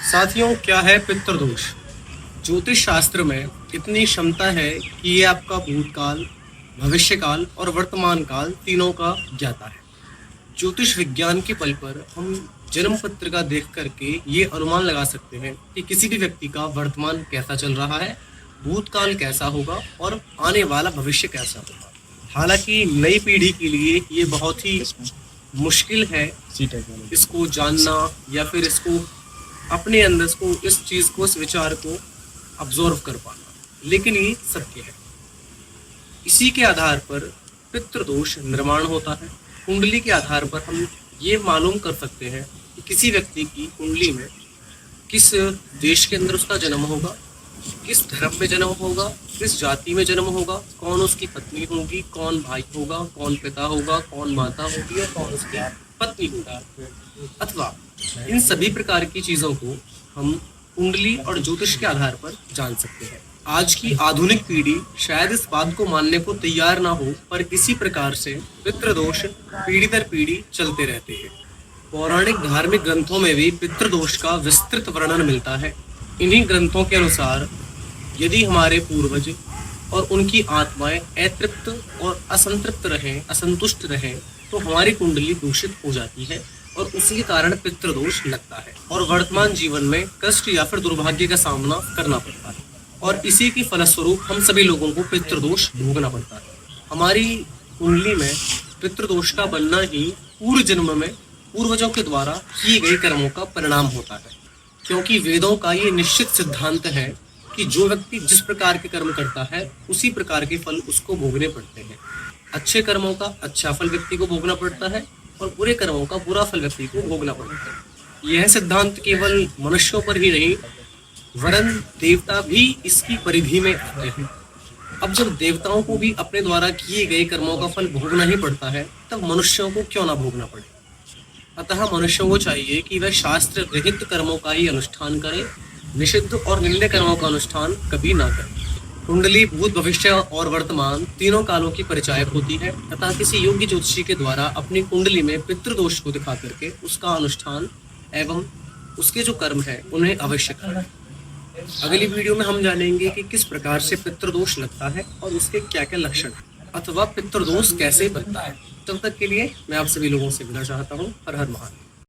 साथियों, क्या है पितृदोष? ज्योतिष शास्त्र में इतनी क्षमता है कि ये आपका भूतकाल, भविष्यकाल और वर्तमान काल तीनों का ज्ञाता है। ज्योतिष विज्ञान के बल पर हम जन्म पत्रिका देख करके ये अनुमान लगा सकते हैं कि किसी भी व्यक्ति का वर्तमान कैसा चल रहा है, भूतकाल कैसा होगा और आने वाला भविष्य कैसा होगा। हालांकि नई पीढ़ी के लिए ये बहुत ही मुश्किल है इसको जानना या फिर इसको अपने अंदर को इस चीज को, इस विचार को अब्जॉर्व कर पाना, लेकिन ये सत्य है। इसी के आधार पर पितृदोष निर्माण होता है। कुंडली के आधार पर हम ये मालूम कर सकते हैं कि किसी व्यक्ति की कुंडली में किस देश के अंदर उसका जन्म होगा, किस धर्म में जन्म होगा, किस जाति में जन्म होगा, कौन उसकी पत्नी होगी, कौन भाई होगा, कौन पिता होगा, कौन माता होगी और कौन उसकी पत्नी होगा। अथवा इन सभी प्रकार की चीजों को हम कुंडली और ज्योतिष के आधार पर जान सकते हैं। आज की आधुनिक पीढ़ी शायद इस बात को मानने को तैयार ना हो, पर इसी प्रकार से पितृदोष पीढ़ी दर पीढ़ी चलते रहते हैं। पौराणिक धार्मिक ग्रंथों में भी पितृदोष का विस्तृत वर्णन मिलता है। इन्हीं ग्रंथों के अनुसार यदि हमारे पूर्वज और उनकी आत्माएं अतृप्त और असंतृप्त रहें, असंतुष्ट रहें, तो हमारी कुंडली दूषित हो जाती है और उसी के कारण पितृदोष लगता है और वर्तमान जीवन में कष्ट या फिर दुर्भाग्य का सामना करना पड़ता है। और इसी के फलस्वरूप हम सभी लोगों को पितृदोष भोगना पड़ता है। हमारी कुंडली में पितृदोष का बनना ही पूर्व जन्म में पूर्वजों के द्वारा किए गए कर्मों का परिणाम होता है, क्योंकि वेदों का ये निश्चित सिद्धांत है कि जो व्यक्ति जिस प्रकार के कर्म करता है उसी प्रकार के फल उसको भोगने पड़ते हैं। अच्छे कर्मों का अच्छा फल व्यक्ति को भोगना पड़ता है और बुरे कर्मों का बुरा फल व्यक्ति को भोगना पड़ता है। यह सिद्धांत केवल मनुष्यों पर ही नहीं, वरन देवता भी इसकी परिधि में आते हैं। अब जब देवताओं को भी अपने द्वारा किए गए कर्मों का फल भोगना ही पड़ता है, तब मनुष्यों को क्यों ना भोगना पड़े। अतः मनुष्यों को चाहिए कि वह शास्त्र विहित कर्मों का ही अनुष्ठान करे, निषिद्ध और निंदनीय कर्मों का अनुष्ठान कभी ना करे। कुंडली भूत, भविष्य और वर्तमान तीनों कालों की परिचायक होती है, तथा किसी योग्य ज्योतिषी के द्वारा अपनी कुंडली में पितृदोष को दिखा करके उसका अनुष्ठान एवं उसके जो कर्म है उन्हें अवश्य करें। अगली वीडियो में हम जानेंगे कि किस प्रकार से पितृदोष लगता है और उसके क्या क्या लक्षण है, अथवा पितृदोष कैसे बनता है। तब तक के लिए मैं आप सभी लोगों से विदा चाहता हूँ। हर हर महादेव।